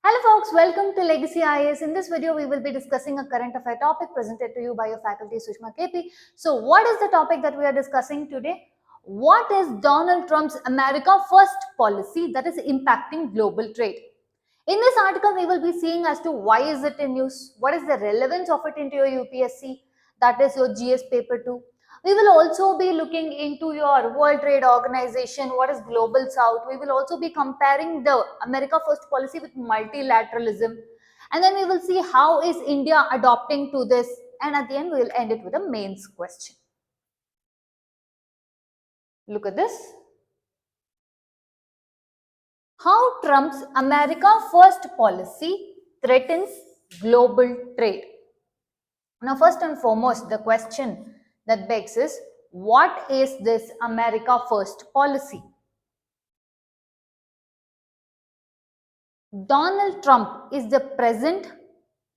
Hello folks, welcome to Legacy IAS. In this video, we will be discussing a current affair topic presented to you by your faculty Sushma KP. So what is the topic that we are discussing today? What is Donald Trump's America First policy that is impacting global trade? In this article, we will be seeing as to why is it in use, what is the relevance of it into your UPSC, that is your GS paper 2. We will also be looking into your World Trade Organization, what is Global South. We will also be comparing the America First policy with multilateralism. And then we will see how is India adopting to this. And at the end, we will end it with a mains question. Look at this. How Trump's America First policy threatens global trade. Now, first and foremost, the question that begs is, what is this America First policy? Donald Trump is the present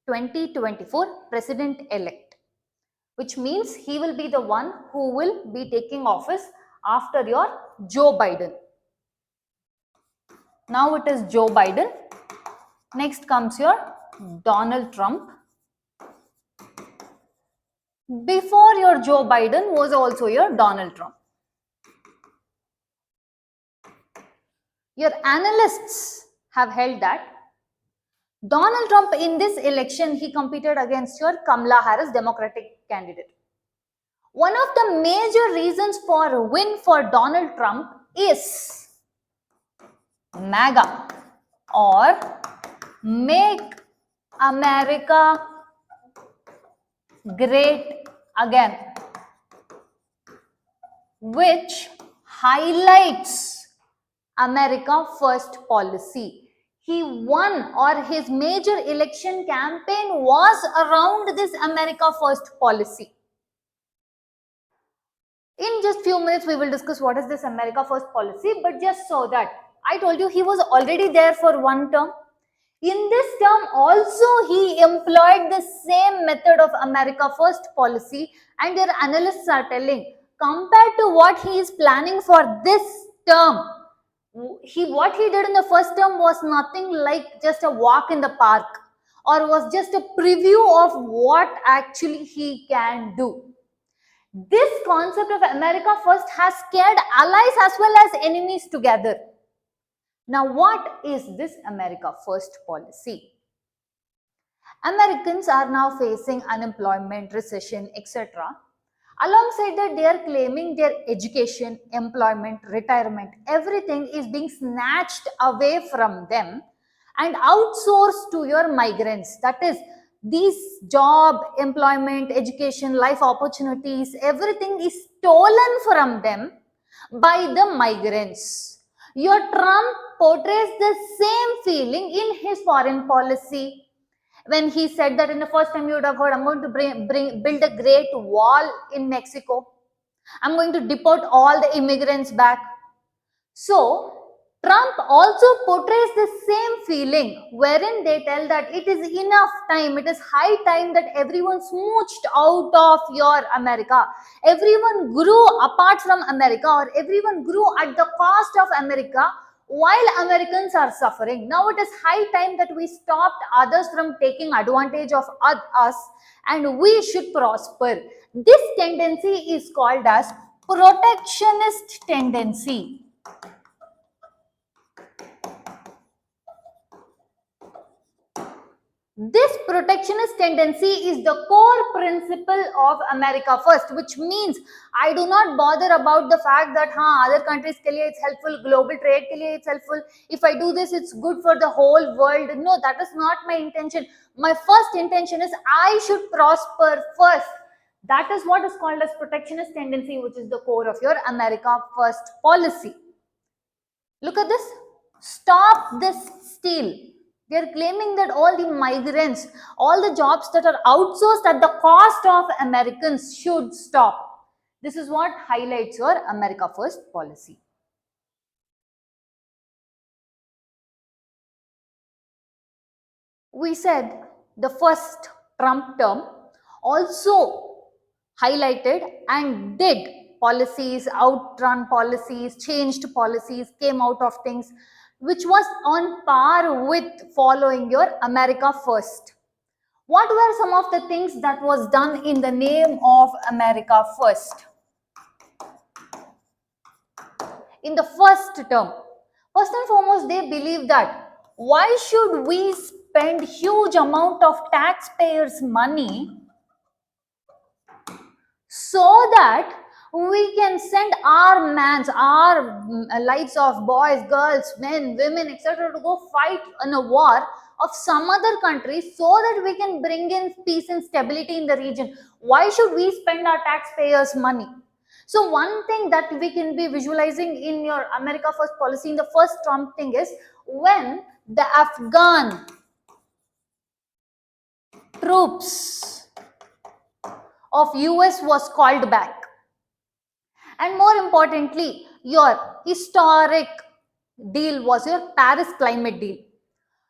2024 president-elect, which means he will be the one who will be taking office after your Joe Biden. Now it is Joe Biden. Next comes your Donald Trump. Before your Joe Biden was also your Donald Trump. Your analysts have held that Donald Trump in this election, he competed against your Kamala Harris, Democratic candidate. One of the major reasons for a win for Donald Trump is MAGA, or Make America Great Again, which highlights America First policy. He won, or his major election campaign was around this America First policy. In just few minutes, we will discuss what is this America First policy, but just so that I told you he was already there for one term. In this term also he employed the same method of America First policy, and your analysts are telling, compared to what he is planning for this term, what he did in the first term was nothing like just a walk in the park, or was just a preview of what actually he can do. This concept of America First has scared allies as well as enemies together. Now, what is this America First policy? Americans are now facing unemployment, recession, etc. Alongside that, they are claiming their education, employment, retirement, everything is being snatched away from them and outsourced to your migrants. That is, these job, employment, education, life opportunities, everything is stolen from them by the migrants. Your Trump portrays the same feeling in his foreign policy. When he said that in the first time you would have heard, I'm going to build a great wall in Mexico. I'm going to deport all the immigrants back. So, Trump also portrays the same feeling wherein they tell that it is enough time, it is high time that everyone smooched out of your America. Everyone grew apart from America, or everyone grew at the cost of America while Americans are suffering. Now it is high time that we stopped others from taking advantage of us and we should prosper. This tendency is called as protectionist tendency. This protectionist tendency is the core principle of America First, which means I do not bother about the fact that other countries ke liye it's helpful, global trade ke liye it's helpful. If I do this, it's good for the whole world. No, that is not my intention. My first intention is I should prosper first. That is what is called as protectionist tendency, which is the core of your America First policy. Look at this. Stop this steal. They are claiming that all the migrants, all the jobs that are outsourced at the cost of Americans should stop. This is what highlights your America First policy. We said the first Trump term also highlighted and did policies, outrun policies, changed policies, came out of things. which was on par with following your America First. What were some of the things that was done in the name of America First? In the first term, first and foremost, they believe that why should we spend huge amount of taxpayers' money so that we can send our mans, our lives of boys, girls, men, women, etc. to go fight in a war of some other country so that we can bring in peace and stability in the region. Why should we spend our taxpayers' money? So one thing that we can be visualizing in your America First policy in the first Trump thing is when the Afghan troops of US was called back. And more importantly, your historic deal was your Paris climate deal.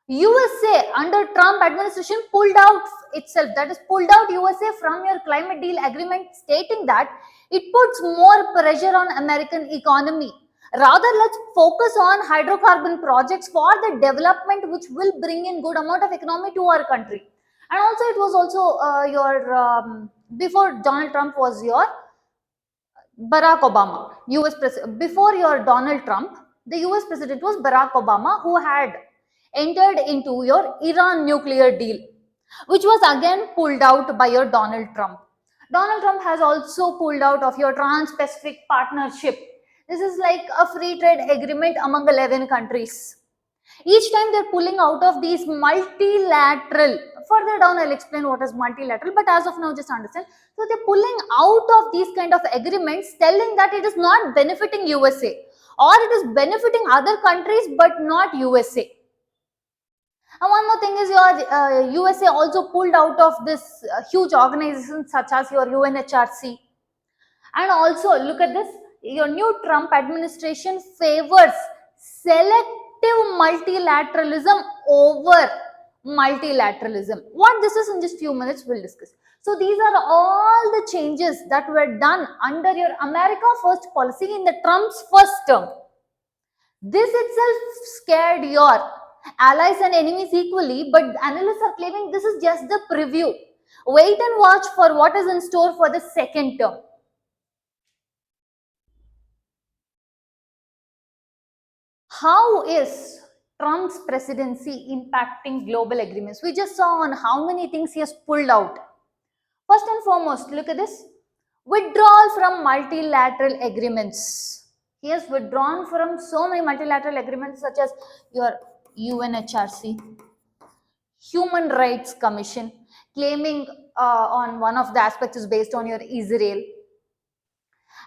USA under Trump administration pulled out itself, that is pulled out USA from your climate deal agreement, stating that it puts more pressure on American economy. Rather, let's focus on hydrocarbon projects for the development which will bring in good amount of economy to our country. And also it was also before Donald Trump was your Barack Obama, US president. Before your Donald Trump, the US president was Barack Obama, who had entered into your Iran nuclear deal, which was again pulled out by your Donald Trump. Donald Trump has also pulled out of your Trans-Pacific Partnership. This is like a free trade agreement among 11 countries. Each time they're pulling out of these multilateral, further down I'll explain what is multilateral, but as of now just understand. So they're pulling out of these kind of agreements, telling that it is not benefiting USA or it is benefiting other countries but not USA. And one more thing is your USA also pulled out of this huge organizations such as your UNHRC. And also look at this, your new Trump administration favors selective multilateralism over multilateralism. What this is in just few minutes we'll discuss. So these are all the changes that were done under your America First policy in the Trump's first term. This itself scared your allies and enemies equally, but analysts are claiming this is just the preview. Wait and watch for what is in store for the second term. How is Trump's presidency impacting global agreements? We just saw on how many things he has pulled out. First and foremost, look at this. Withdrawal from multilateral agreements. He has withdrawn from so many multilateral agreements such as your UNHRC, Human Rights Commission, claiming on one of the aspects is based on your Israel.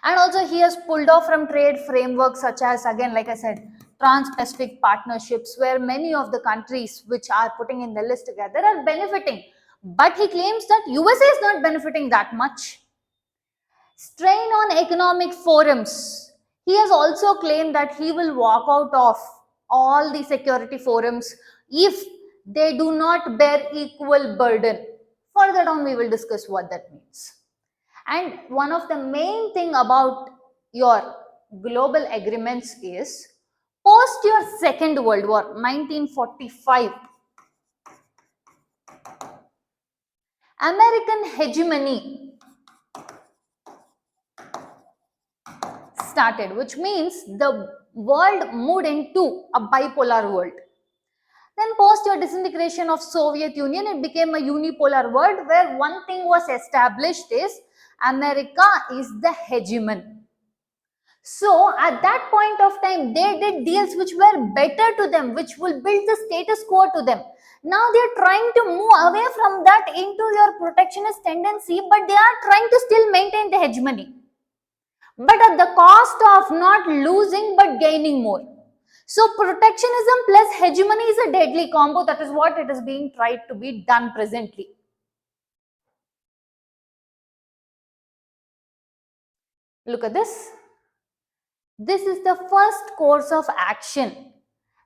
And also he has pulled off from trade frameworks such as, again, like I said, Trans-Pacific partnerships, where many of the countries which are putting in the list together are benefiting. But he claims that USA is not benefiting that much. Strain on economic forums. He has also claimed that he will walk out of all the security forums if they do not bear equal burden. Further down we will discuss what that means. And one of the main thing about your global agreements is post your Second World War, 1945, American hegemony started, which means the world moved into a bipolar world. Then post your disintegration of Soviet Union, it became a unipolar world where one thing was established is America is the hegemon. So at that point of time, they did deals which were better to them, which will build the status quo to them. Now they are trying to move away from that into your protectionist tendency, but they are trying to still maintain the hegemony, but at the cost of not losing but gaining more. So protectionism plus hegemony is a deadly combo. That is what it is being tried to be done presently. Look at this. This is the first course of action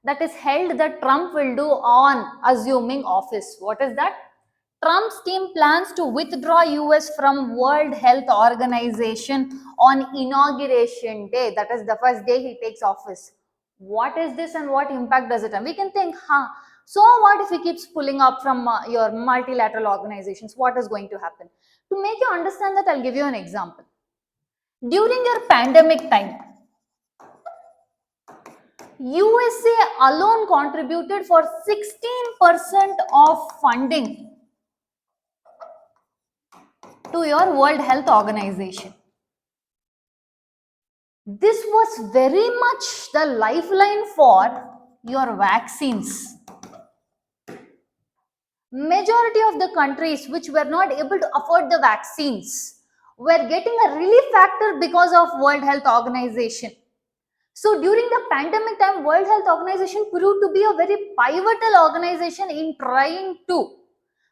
that is held that Trump will do on assuming office. What is that? Trump's team plans to withdraw US from World Health Organization on inauguration day. That is the first day he takes office. What is this and what impact does it have? We can think, so what if he keeps pulling up from your multilateral organizations? What is going to happen? To make you understand that, I'll give you an example. During your pandemic time, USA alone contributed for 16% of funding to your World Health Organization. This was very much the lifeline for your vaccines. Majority of the countries which were not able to afford the vaccines were getting a relief factor because of World Health Organization. So during the pandemic time, World Health Organization proved to be a very pivotal organization in trying to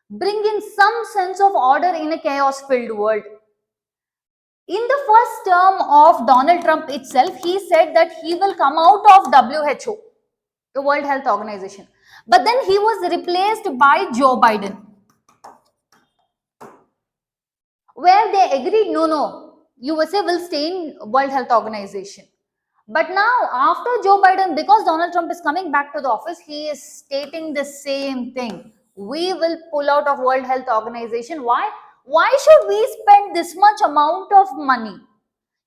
bring in some sense of order in a chaos filled world. In the first term of Donald Trump itself, he said that he will come out of WHO, the World Health Organization. But then he was replaced by Joe Biden, where they agreed, no, USA will stay in World Health Organization. But now, after Joe Biden, because Donald Trump is coming back to the office, he is stating the same thing. We will pull out of World Health Organization. Why? Why should we spend this much amount of money?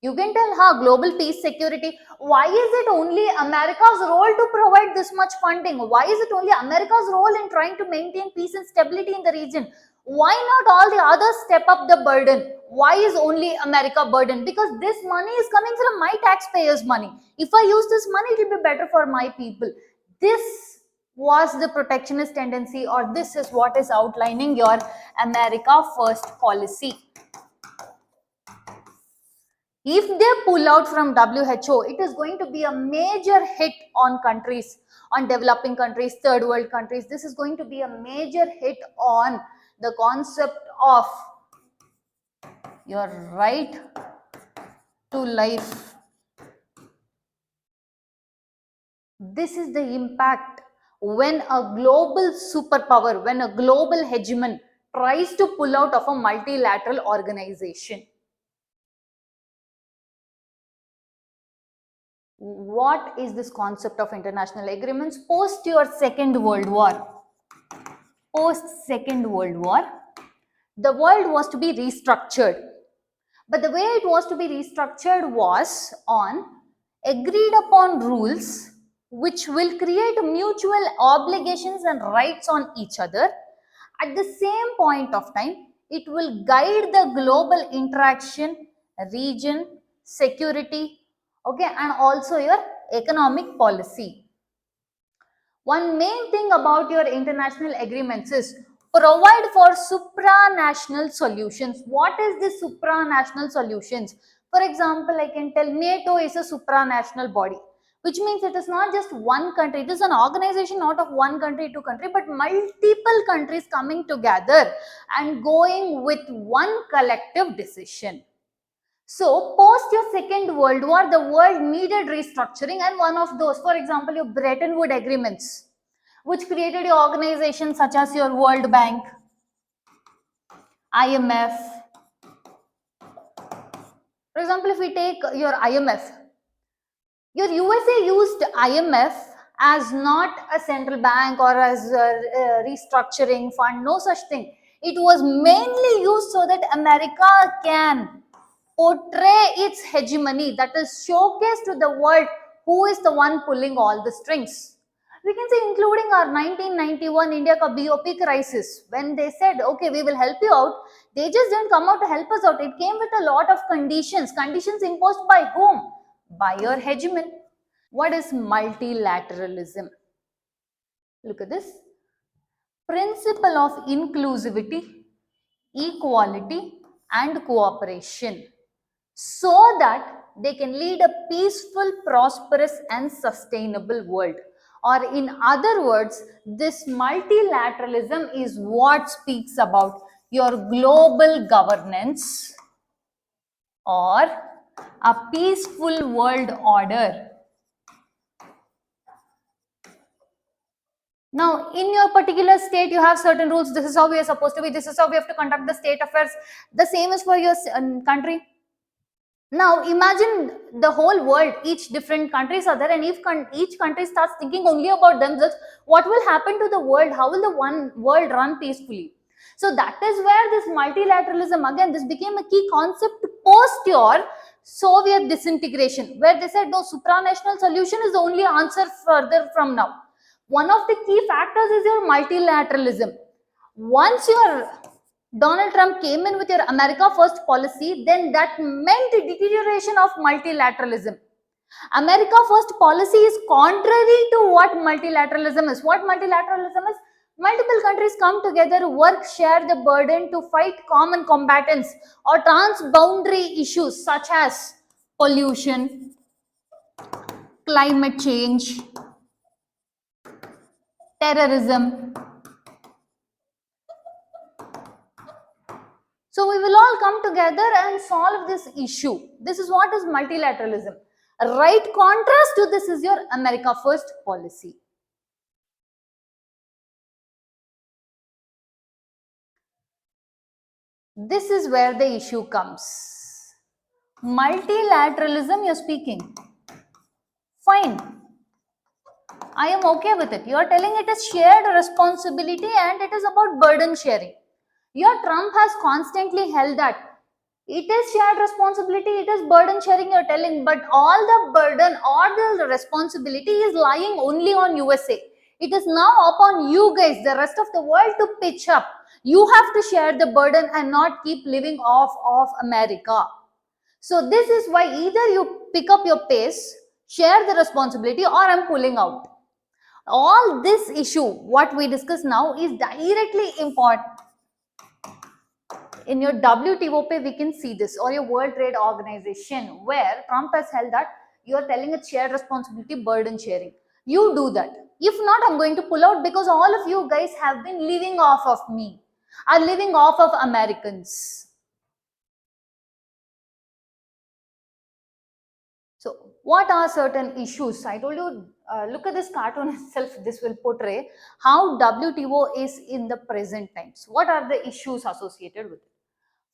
You can tell, global peace security. Why is it only America's role to provide this much funding? Why is it only America's role in trying to maintain peace and stability in the region? Why not all the others step up the burden? Why is only America burden? Because this money is coming from my taxpayers' money. If I use this money, it will be better for my people. This was the protectionist tendency, or this is what is outlining your America First policy. If they pull out from WHO, it is going to be a major hit on countries, on developing countries, third world countries. This is going to be a major hit on the concept of your right to life. This is the impact when a global superpower, when a global hegemon tries to pull out of a multilateral organization. What is this concept of international agreements post your Second World War? Post Second World War, the world was to be restructured. But the way it was to be restructured was on agreed upon rules which will create mutual obligations and rights on each other. At the same point of time, it will guide the global interaction, region, security, okay, and also your economic policy. One main thing about your international agreements is provide for supranational solutions. What is the supranational solutions? For example, I can tell NATO is a supranational body, which means it is not just one country. It is an organization not of one country, two country, but multiple countries coming together and going with one collective decision. So, post your Second World War, the world needed restructuring, and one of those, for example, your Bretton Woods agreements, which created your organizations such as your World Bank, IMF. For example, if we take your IMF, your USA used IMF as not a central bank or as a restructuring fund, no such thing. It was mainly used so that America can portray its hegemony, that is showcase to the world who is the one pulling all the strings. We can say including our 1991 India ka BOP crisis, when they said, okay, we will help you out, they just didn't come out to help us out. It came with a lot of conditions imposed by whom? By your hegemon. What is multilateralism? Look at this. Principle of inclusivity, equality and cooperation, so that they can lead a peaceful, prosperous and sustainable world. Or in other words, this multilateralism is what speaks about your global governance or a peaceful world order. Now, in your particular state, you have certain rules. This is how we are supposed to be. This is how we have to conduct the state affairs. The same is for your country. Now imagine the whole world, each different countries are there, and if each country starts thinking only about themselves, what will happen to the world? How will the one world run peacefully? So that is where this multilateralism, again, this became a key concept post your Soviet disintegration, where they said no, supranational solution is the only answer further from now. One of the key factors is your multilateralism. Once your Donald Trump came in with your America First policy, then that meant the deterioration of multilateralism. America First policy is contrary to what multilateralism is. What multilateralism is? Multiple countries come together, work, share the burden to fight common combatants or transboundary issues such as pollution, climate change, terrorism. So we will all come together and solve this issue. This is what is multilateralism. A right contrast to this is your America First policy. This is where the issue comes. Multilateralism, you're speaking. Fine. I am okay with it. You are telling it is shared responsibility and it is about burden sharing. Your Trump has constantly held that it is shared responsibility, it is burden sharing, you're telling, but all the burden or the responsibility is lying only on USA. It is now upon you guys, the rest of the world, to pitch up. You have to share the burden and not keep living off of America. So this is why either you pick up your pace, share the responsibility, or I'm pulling out. All this issue, what we discuss now, is directly important. In your WTO, we can see this, or your World Trade Organization, where Trump has held that you are telling it's shared responsibility, burden sharing. You do that. If not, I'm going to pull out because all of you guys have been living off of me, are living off of Americans. So, what are certain issues? I told you, look at this cartoon itself. This will portray how WTO is in the present times. What are the issues associated with it?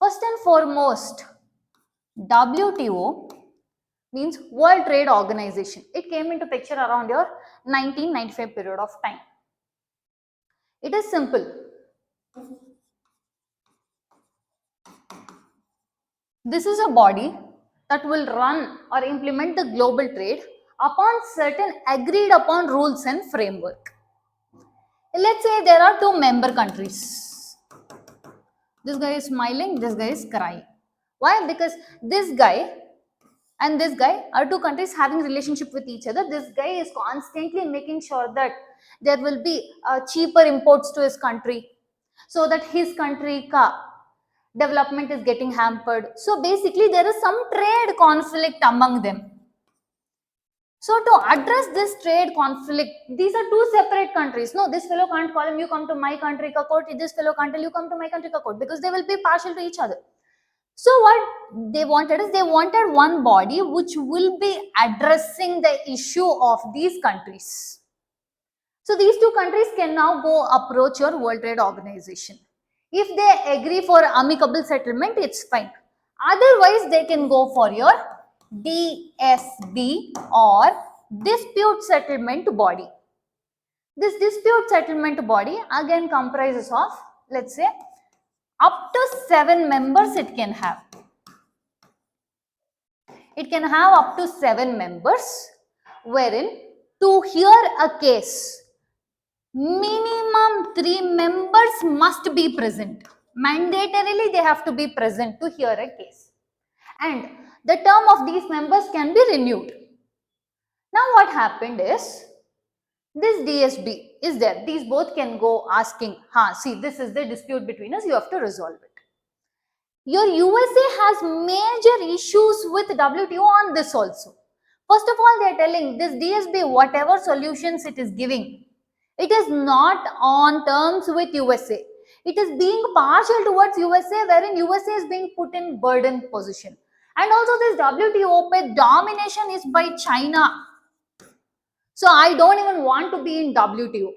First and foremost, WTO means World Trade Organization. It came into picture around your 1995 period of time. It is simple. This is a body that will run or implement the global trade upon certain agreed upon rules and framework. Let's say there are two member countries. This guy is smiling, this guy is crying. Why? Because this guy and this guy are two countries having relationship with each other. This guy is constantly making sure that there will be cheaper imports to his country, so that his country development is getting hampered. So basically there is some trade conflict among them. So to address this trade conflict, these are two separate countries. No, this fellow can't call him, you come to my country ka court, this fellow can't tell you come to my country ka court, because they will be partial to each other. So what they wanted is they wanted one body which will be addressing the issue of these countries. So these two countries can now go approach your World Trade Organization. If they agree for amicable settlement, it's fine. Otherwise, they can go for your DSB or dispute settlement body. This dispute settlement body again comprises of, let's say, up to 7 members it can have. It can have up to 7 members, wherein to hear a case, minimum 3 members must be present. Mandatorily, they have to be present to hear a case. And the term of these members can be renewed. Now, what happened is, this DSB is there. These both can go asking, see, this is the dispute between us, you have to resolve it. Your USA has major issues with WTO on this also. First of all, they are telling this DSB, whatever solutions it is giving, it is not on terms with USA. It is being partial towards USA, wherein USA is being put in burden position. And also this WTO domination is by China. So I don't even want to be in WTO.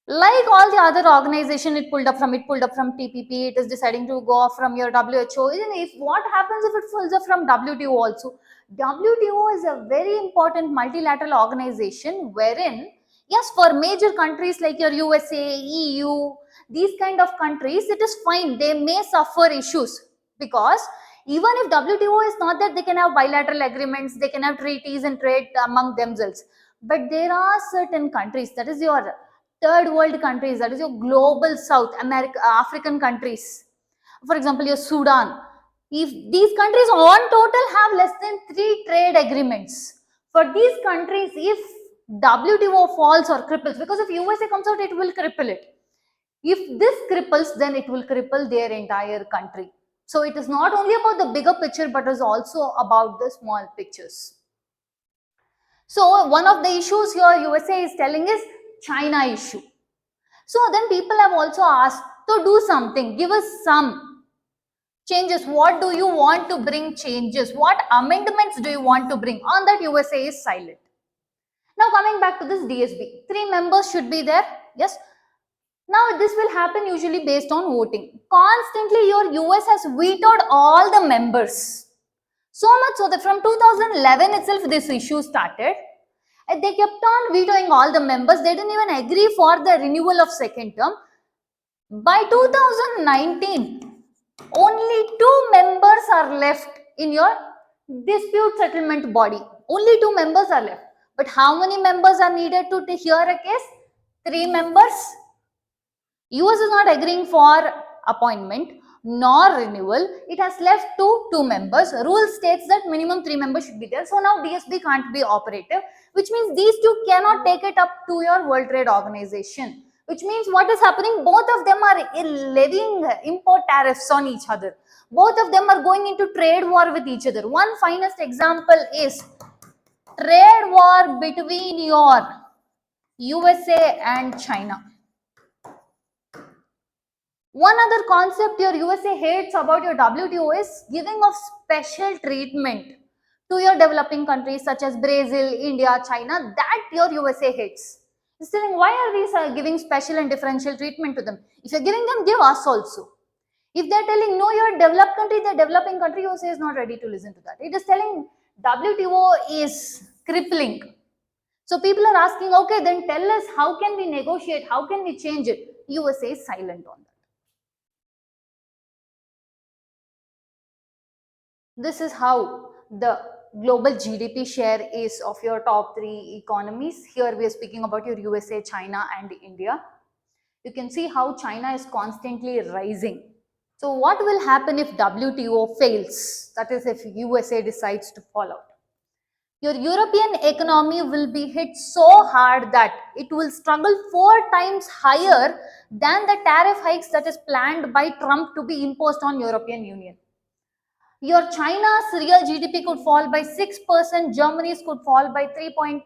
Like all the other organization, it pulled up from TPP, it is deciding to go off from your WHO. Even if what happens if it pulls up from WTO also? WTO is a very important multilateral organization wherein, yes, for major countries like your USA, EU, these kind of countries, it is fine. They may suffer issues because even if WTO is not that, they can have bilateral agreements, they can have treaties and trade among themselves. But there are certain countries, that is your third world countries, that is your global south America, African countries, for example your Sudan. If these countries on total have less than 3 trade agreements, for these countries, if WTO falls or cripples, because if USA comes out, it will cripple it. If this cripples, then it will cripple their entire country. So it is not only about the bigger picture, but is also about the small pictures. So one of the issues here USA is telling is China issue. So then people have also asked to do something, give us some changes. What do you want to bring changes? What amendments do you want to bring? On that, USA is silent. Now coming back to this DSB, 3 members should be there. Yes. Now this will happen usually based on voting. Constantly your US has vetoed all the members. So much so that from 2011 itself this issue started. And they kept on vetoing all the members. They didn't even agree for the renewal of second term. By 2019, only 2 members are left in your dispute settlement body. Only 2 members are left. But how many members are needed to hear a case? 3 members. US is not agreeing for appointment nor renewal. It has left to 2 members. Rule states that minimum 3 members should be there. So now DSB can't be operative, which means these two cannot take it up to your World Trade Organization. Which means what is happening? Both of them are levying import tariffs on each other. Both of them are going into trade war with each other. One finest example is trade war between your USA and China. One other concept your USA hates about your WTO is giving of special treatment to your developing countries such as Brazil, India, China. That your USA hates. It's telling, why are we giving special and differential treatment to them? If you're giving them, give us also. If they're telling, no, you're a developed country, they're developing country, USA is not ready to listen to that. It is telling WTO is crippling. So people are asking, okay, then tell us, how can we negotiate? How can we change it? USA is silent on that. This is how the global GDP share is of your top 3 economies. Here we are speaking about your USA, China and India. You can see how China is constantly rising. So what will happen if WTO fails? That is, if USA decides to fall out. Your European economy will be hit so hard that it will struggle 4 times higher than the tariff hikes that is planned by Trump to be imposed on European Union. Your China's real GDP could fall by 6%, Germany's could fall by 3.2%,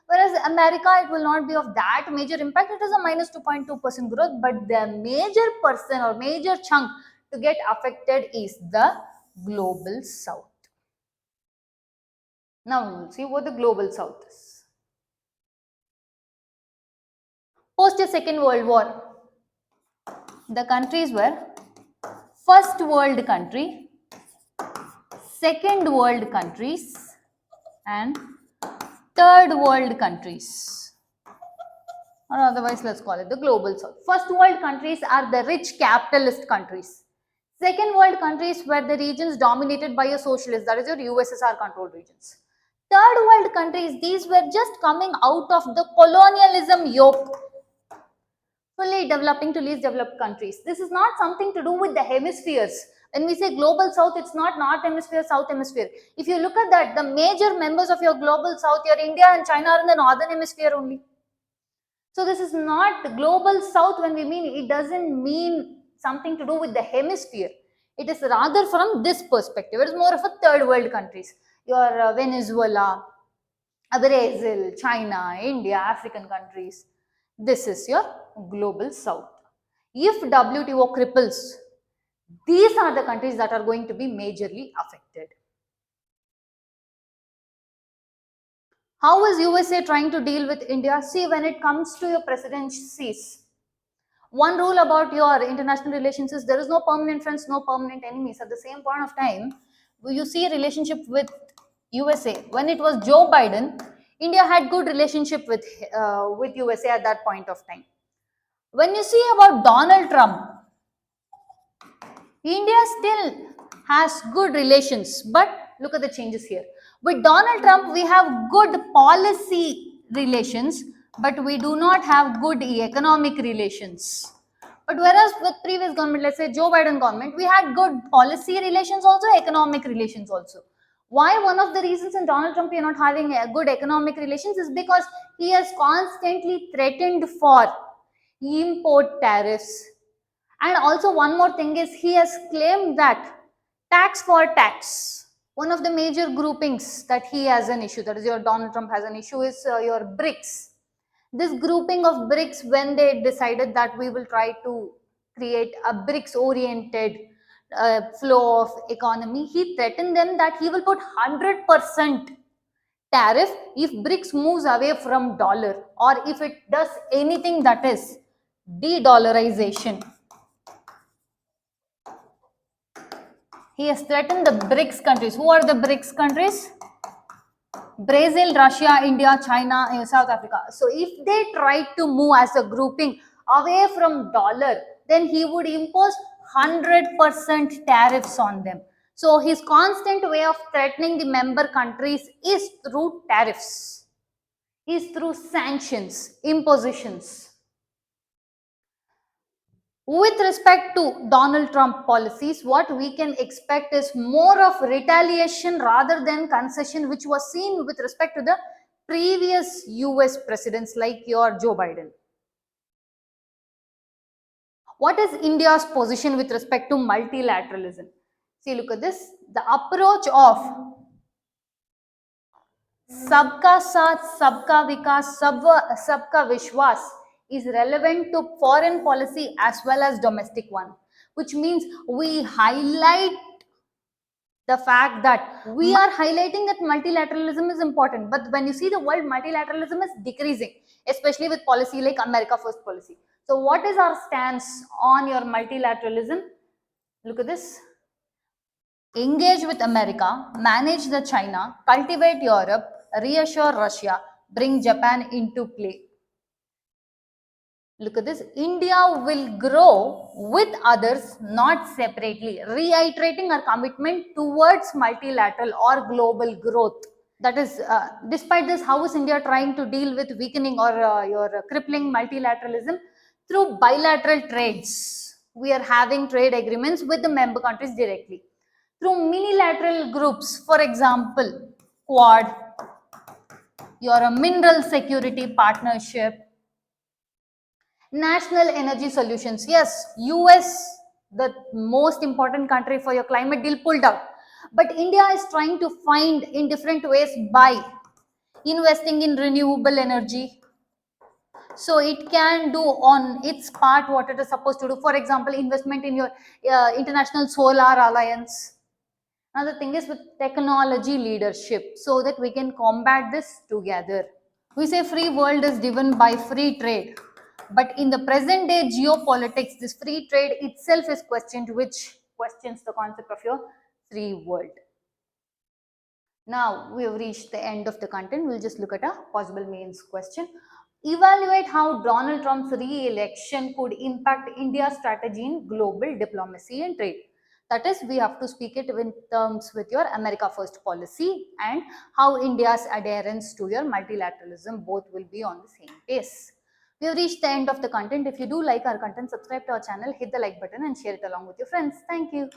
whereas America, it will not be of that major impact. It is a minus 2.2% growth, but the major person or major chunk to get affected is the global south. Now we will see what the global south is. Post the Second World War, the countries were first world country, second world countries, and third world countries, or otherwise let's call it the global south. First world countries are the rich capitalist countries. Second world countries were the regions dominated by a socialist, that is your USSR controlled regions. Third world countries, these were just coming out of the colonialism yoke, fully developing to least developed countries. This is not something to do with the hemispheres. When we say global south, it's not north hemisphere, south hemisphere. If you look at that, the major members of your global south, your India and China, are in the northern hemisphere only. So this is not global south. When we mean, it doesn't mean something to do with the hemisphere. It is rather from this perspective. It is more of a third world countries. Your Venezuela, Brazil, China, India, African countries. This is your global south. If WTO cripples, these are the countries that are going to be majorly affected. How is USA trying to deal with India? See, when it comes to your presidencies, one rule about your international relations is there is no permanent friends, no permanent enemies. At the same point of time, you see a relationship with USA. When it was Joe Biden, India had good relationship with USA at that point of time. When you see about Donald Trump, India still has good relations, but look at the changes here. With Donald Trump, we have good policy relations, but we do not have good economic relations. But whereas with previous government, let's say Joe Biden government, we had good policy relations also, economic relations also. Why one of the reasons in Donald Trump we are not having a good economic relations is because he has constantly threatened for import tariffs, and also one more thing is he has claimed that tax for tax. One of the major groupings that he has an issue, that is your Donald Trump has an issue, is your BRICS. This grouping of BRICS, when they decided that we will try to create a BRICS oriented flow of economy, he threatened them that he will put 100% tariff if BRICS moves away from dollar, or if it does anything that is de-dollarization. He has threatened the BRICS countries. Who are the BRICS countries? Brazil, Russia, India, China, South Africa. So if they try to move as a grouping away from dollar, then he would impose 100% tariffs on them. So his constant way of threatening the member countries is through tariffs, is through sanctions, impositions. With respect to Donald Trump policies, what we can expect is more of retaliation rather than concession, which was seen with respect to the previous US presidents like your Joe Biden. What is India's position with respect to multilateralism? See, look at this. The approach of Sabka Saath, Sabka Vikas, Sabka Vishwas is relevant to foreign policy as well as domestic one, which means we highlight the fact that we are highlighting that multilateralism is important, but when you see the world, multilateralism is decreasing, especially with policy like America First policy. So what is our stance on your multilateralism? Look at this. Engage with America, manage the China, cultivate Europe, reassure Russia, bring Japan into play. Look at this. India will grow with others, not separately, reiterating our commitment towards multilateral or global growth. That is, despite this, how is India trying to deal with weakening or your crippling multilateralism? Through bilateral trades. We are having trade agreements with the member countries directly. Through minilateral groups, for example, Quad, your mineral security partnership, national energy solutions. Yes, US, the most important country for your climate deal, pulled out. But India is trying to find in different ways by investing in renewable energy. So it can do on its part what it is supposed to do. For example, investment in your International Solar Alliance. Another thing is with technology leadership, so that we can combat this together. We say free world is driven by free trade, but in the present day geopolitics, this free trade itself is questioned, which questions the concept of your free world. Now we have reached the end of the content. We'll just look at a possible mains question. Evaluate how Donald Trump's re-election could impact India's strategy in global diplomacy and trade. That is, we have to speak it in terms with your America First policy and how India's adherence to your multilateralism both will be on the same pace. We have reached the end of the content. If you do like our content, subscribe to our channel, hit the like button and share it along with your friends. Thank you.